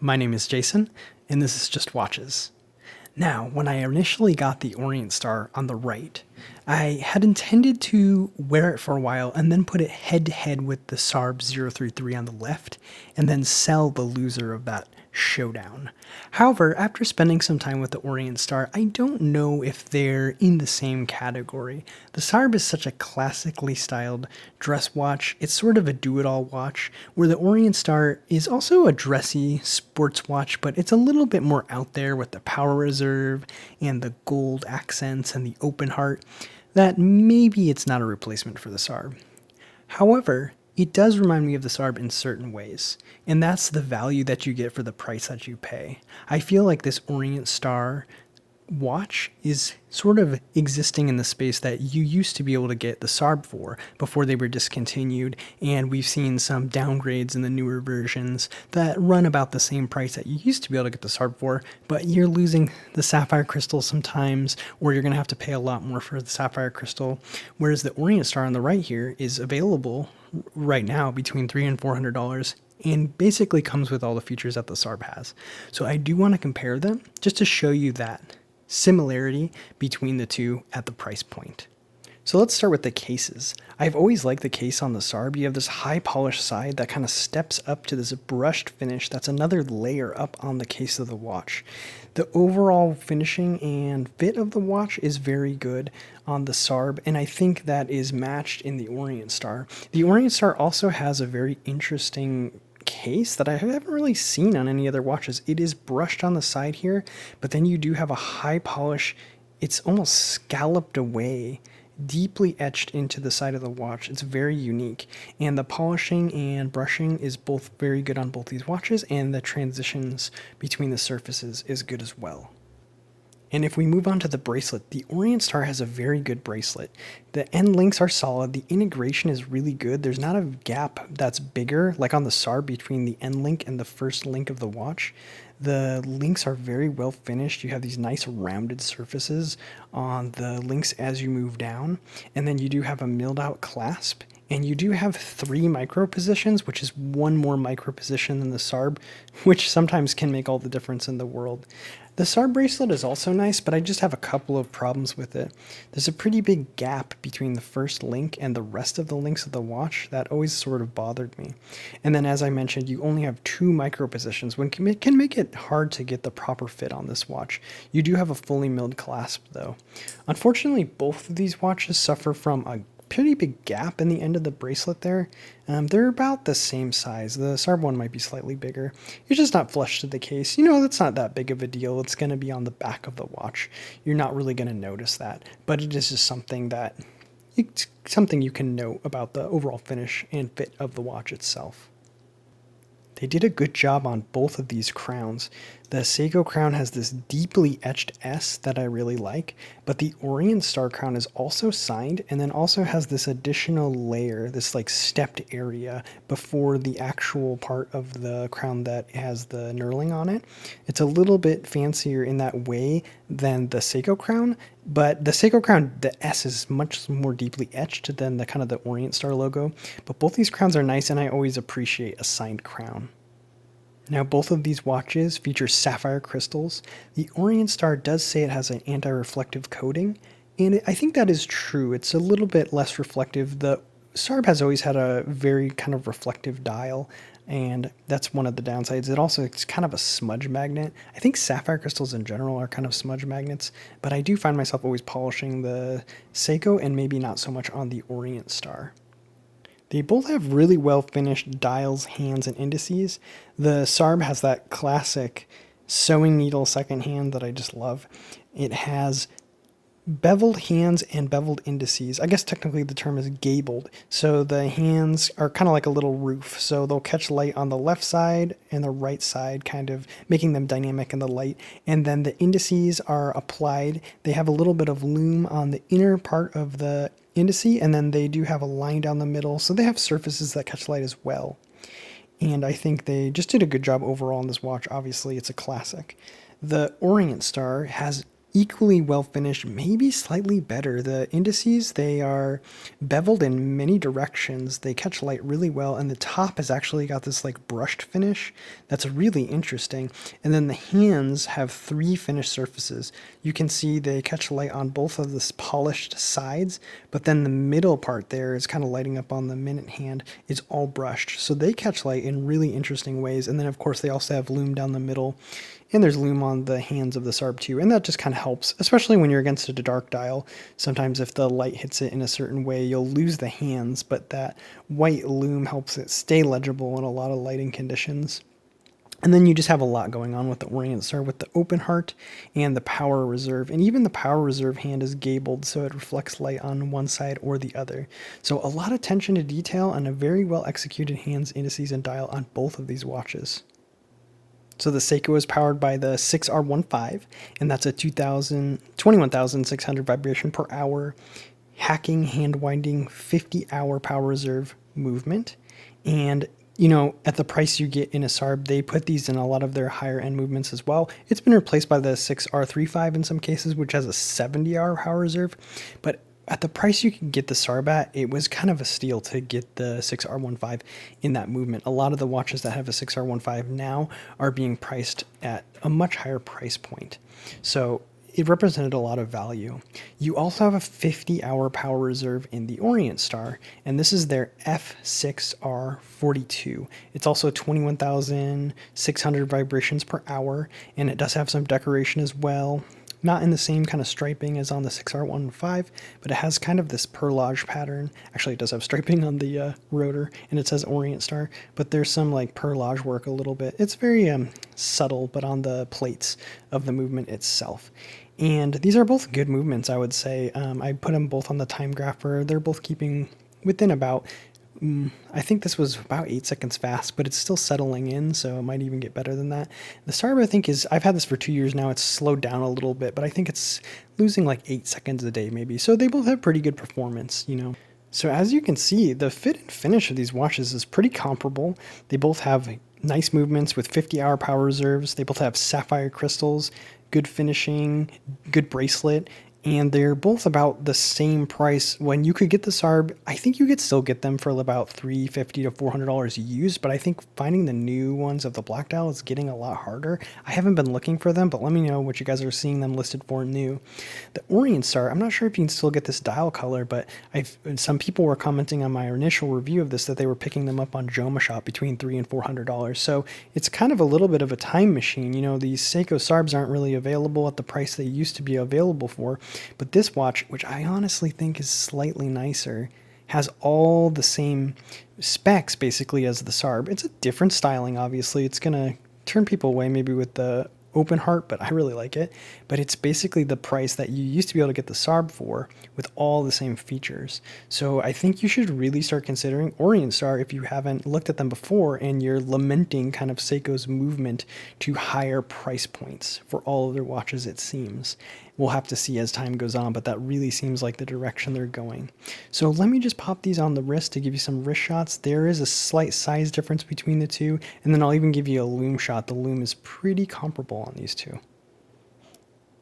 My name is Jason, and this is Just Watches. Now, when I initially got the Orient Star on the right, I had intended to wear it for a while and then put it head to head with the Sarb033 on the left, and then sell the loser of that showdown. However, after spending some time with the Orient Star, I don't know if they're in the same category. The Sarb is such a classically styled dress watch. It's sort of a do-it-all watch, where the Orient Star is also a dressy sports watch, but it's a little bit more out there with the power reserve and the gold accents and the open heart, that maybe it's not a replacement for the Sarb. However, it does remind me of the Sarb in certain ways, and that's the value that you get for the price that you pay. I feel like this Orient Star watch is sort of existing in the space that you used to be able to get the Sarb for before they were discontinued, and we've seen some downgrades in the newer versions that run about the same price that you used to be able to get the Sarb for, but you're losing the sapphire crystal sometimes, or you're going to have to pay a lot more for the sapphire crystal, whereas the Orient Star on the right here is available right now between $300 and $400 and basically comes with all the features that the Sarb has. So I do want to compare them just to show you that similarity between the two at the price point. So let's start with the cases. I've always liked the case on the Sarb. You have this high polished side that kind of steps up to this brushed finish. That's another layer up on the case of the watch. The overall finishing and fit of the watch is very good on the Sarb, and I think that is matched in the Orient Star. The Orient Star also has a very interesting case that I haven't really seen on any other watches. It is brushed on the side here, but then you do have a high polish. It's almost scalloped away, deeply etched into the side of the watch. It's very unique, and the polishing and brushing is both very good on both these watches, and the transitions between the surfaces is good as well. And if we move on to the bracelet, the Orient Star has a very good bracelet. The end links are solid. The integration is really good. There's not a gap that's bigger, like on the Sarb, between the end link and the first link of the watch. The links are very well finished. You have these nice rounded surfaces on the links as you move down. And then you do have a milled out clasp. And you do have 3 micro positions, which is one more micro position than the Sarb, which sometimes can make all the difference in the world. The Sarb bracelet is also nice, but I just have a couple of problems with it. There's a pretty big gap between the first link and the rest of the links of the watch that always sort of bothered me. And then, as I mentioned, you only have 2 micro positions, which can make it hard to get the proper fit on this watch. You do have a fully milled clasp, though. Unfortunately, both of these watches suffer from a pretty big gap in the end of the bracelet there. They're about the same size. The Sarb one might be slightly bigger. It's just not flush to the case. You know, that's not that big of a deal. It's going to be on the back of the watch. You're not really going to notice that, but it is just something that it's something you can note about the overall finish and fit of the watch itself. They did a good job on both of these crowns. The Seiko crown has this deeply etched S that I really like, but the Orient Star crown is also signed and then also has this additional layer, this like stepped area before the actual part of the crown that has the knurling on it. It's a little bit fancier in that way than the Seiko crown, but the Seiko crown, the S is much more deeply etched than the kind of the Orient Star logo, but both these crowns are nice, and I always appreciate a signed crown. Now, both of these watches feature sapphire crystals. The Orient Star does say it has an anti-reflective coating, and I think that is true. It's a little bit less reflective. The Sarb has always had a very kind of reflective dial, and that's one of the downsides. It's kind of a smudge magnet. I think sapphire crystals in general are kind of smudge magnets, but I do find myself always polishing the Seiko and maybe not so much on the Orient Star. They both have really well finished dials, hands, and indices. The Sarb has that classic sewing needle second hand that I just love. It has beveled hands and beveled indices. I guess technically the term is gabled. So the hands are kind of like a little roof. So they'll catch light on the left side and the right side, kind of making them dynamic in the light. And then the indices are applied. They have a little bit of lume on the inner part of the indice, and then they do have a line down the middle. So they have surfaces that catch light as well. And I think they just did a good job overall on this watch. Obviously, it's a classic. The Orient Star has equally well finished, maybe slightly better. The indices, they are beveled in many directions. They catch light really well, and the top has actually got this like brushed finish that's really interesting. And then the hands have 3 finished surfaces. You can see they catch light on both of the polished sides, but then the middle part there is kind of lighting up on the minute hand is all brushed. So they catch light in really interesting ways. And then of course they also have lume down the middle, and there's lume on the hands of the Sarb2, and that just kind of helps, especially when you're against a dark dial. Sometimes if the light hits it in a certain way, you'll lose the hands, but that white lume helps it stay legible in a lot of lighting conditions. And then you just have a lot going on with the Orient Star, with the open heart and the power reserve. And even the power reserve hand is gabled, so it reflects light on one side or the other. So a lot of attention to detail and a very well executed hands, indices, and dial on both of these watches. So the Seiko is powered by the 6R15, and that's a 21,600 vibration per hour, hacking, hand winding, 50-hour power reserve movement. And you know, at the price you get in a Sarb, they put these in a lot of their higher end movements as well. It's been replaced by the 6R35 in some cases, which has a 70-hour power reserve. But at the price you can get the Sarb at, it was kind of a steal to get the 6R15 in that movement. A lot of the watches that have a 6R15 now are being priced at a much higher price point. So it represented a lot of value. You also have a 50-hour power reserve in the Orient Star, and this is their F6R42. It's also 21,600 vibrations per hour, and it does have some decoration as well. Not in the same kind of striping as on the 6R15, but it has kind of this perlage pattern. Actually, it does have striping on the rotor, and it says Orient Star, but there's some like perlage work a little bit. It's very subtle, but on the plates of the movement itself. And these are both good movements, I would say. I put them both on the time grapher. They're both keeping within about, I think this was about 8 seconds fast, but it's still settling in, so it might even get better than that. The Sarb, I think, I've had this for 2 years now. It's slowed down a little bit, but I think it's losing like 8 seconds a day maybe. So they both have pretty good performance, you know. So as you can see, the fit and finish of these watches is pretty comparable. They both have nice movements with 50-hour power reserves. They both have sapphire crystals, good finishing, good bracelet, and they're both about the same price. When you could get the Sarb, I think you could still get them for about $350 to $400 used, but I think finding the new ones of the black dial is getting a lot harder. I haven't been looking for them, but let me know what you guys are seeing them listed for new. The Orient Star, I'm not sure if you can still get this dial color, but some people were commenting on my initial review of this that they were picking them up on Jomashop between $300 and $400. So it's kind of a little bit of a time machine. You know, these Seiko Sarbs aren't really available at the price they used to be available for. But this watch, which I honestly think is slightly nicer, has all the same specs basically as the Sarb. It's a different styling, obviously. It's going to turn people away maybe with the open heart, but I really like it. But it's basically the price that you used to be able to get the Sarb for with all the same features. So I think you should really start considering Orient Star if you haven't looked at them before and you're lamenting kind of Seiko's movement to higher price points for all of their watches, it seems. We'll have to see as time goes on, but that really seems like the direction they're going. So let me just pop these on the wrist to give you some wrist shots. There is a slight size difference between the two, and then I'll even give you a lume shot. The lume is pretty comparable on these two.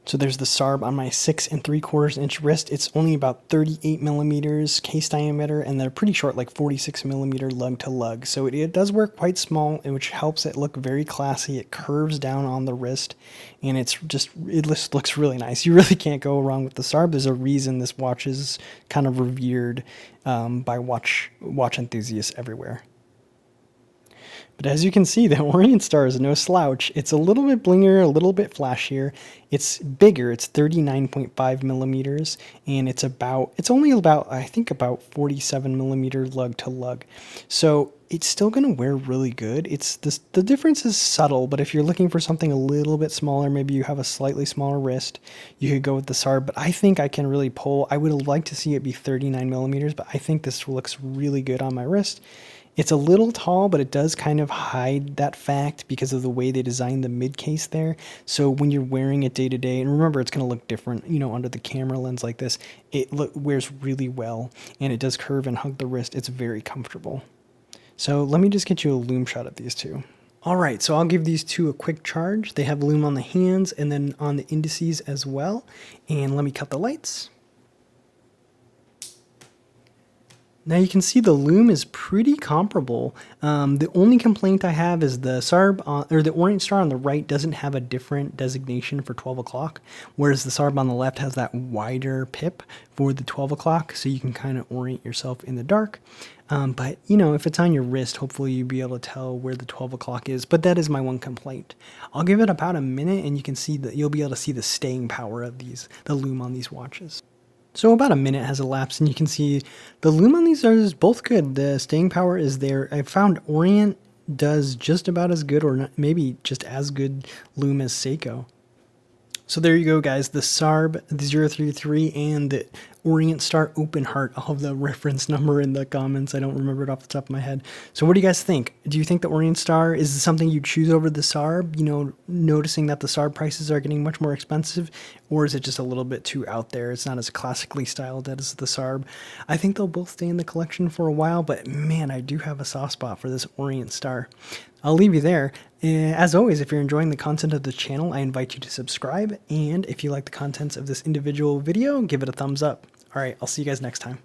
So there's the Sarb on my 6 3/4 inch wrist. It's only about 38 millimeters case diameter, and they're pretty short, like 46 millimeter lug to lug. So it does work quite small, which helps it look very classy. It curves down on the wrist, and it just looks really nice. You really can't go wrong with the Sarb. There's a reason this watch is kind of revered by watch enthusiasts everywhere. But as you can see, the Orient Star is no slouch. It's a little bit blingier, a little bit flashier. It's bigger. It's 39.5 millimeters, and it's only about, I think, about 47 millimeter lug to lug. So it's still going to wear really good. The difference is subtle, but if you're looking for something a little bit smaller, maybe you have a slightly smaller wrist, you could go with the Sarb. But I think I can really pull. I would like to see it be 39 millimeters, but I think this looks really good on my wrist. It's a little tall, but it does kind of hide that fact because of the way they designed the mid case there. So when you're wearing it day to day, and remember it's going to look different, you know, under the camera lens like this, it wears really well, and it does curve and hug the wrist. It's very comfortable. So let me just get you a lume shot of these two. All right, so I'll give these two a quick charge. They have Lume on the hands and then on the indices as well. And let me cut the lights. Now you can see the Lume is pretty comparable. The only complaint I have is the or the Orient Star on the right doesn't have a different designation for 12 o'clock, whereas the Sarb on the left has that wider pip for the 12 o'clock, so you can kind of orient yourself in the dark. But you know, if it's on your wrist, hopefully you'll be able to tell where the 12 o'clock is. But that is my one complaint. I'll give it about a minute, and you can see that you'll be able to see the staying power of the Lume on these watches. So about a minute has elapsed, and you can see the Lume on these are both good. The staying power is there. I found Orient does just about as good, or not, maybe just as good Lume as Seiko. So there you go, guys. The Sarb033 and the Orient Star Open Heart. I'll have the reference number in the comments. I don't remember it off the top of my head. So what do you guys think? Do you think the Orient Star is something you choose over the Sarb? You know, noticing that the Sarb prices are getting much more expensive, or is it just a little bit too out there? It's not as classically styled as the Sarb. I think they'll both stay in the collection for a while, but man, I do have a soft spot for this Orient Star. I'll leave you there. As always, if you're enjoying the content of the channel, I invite you to subscribe. And if you like the contents of this individual video, give it a thumbs up. All right, I'll see you guys next time.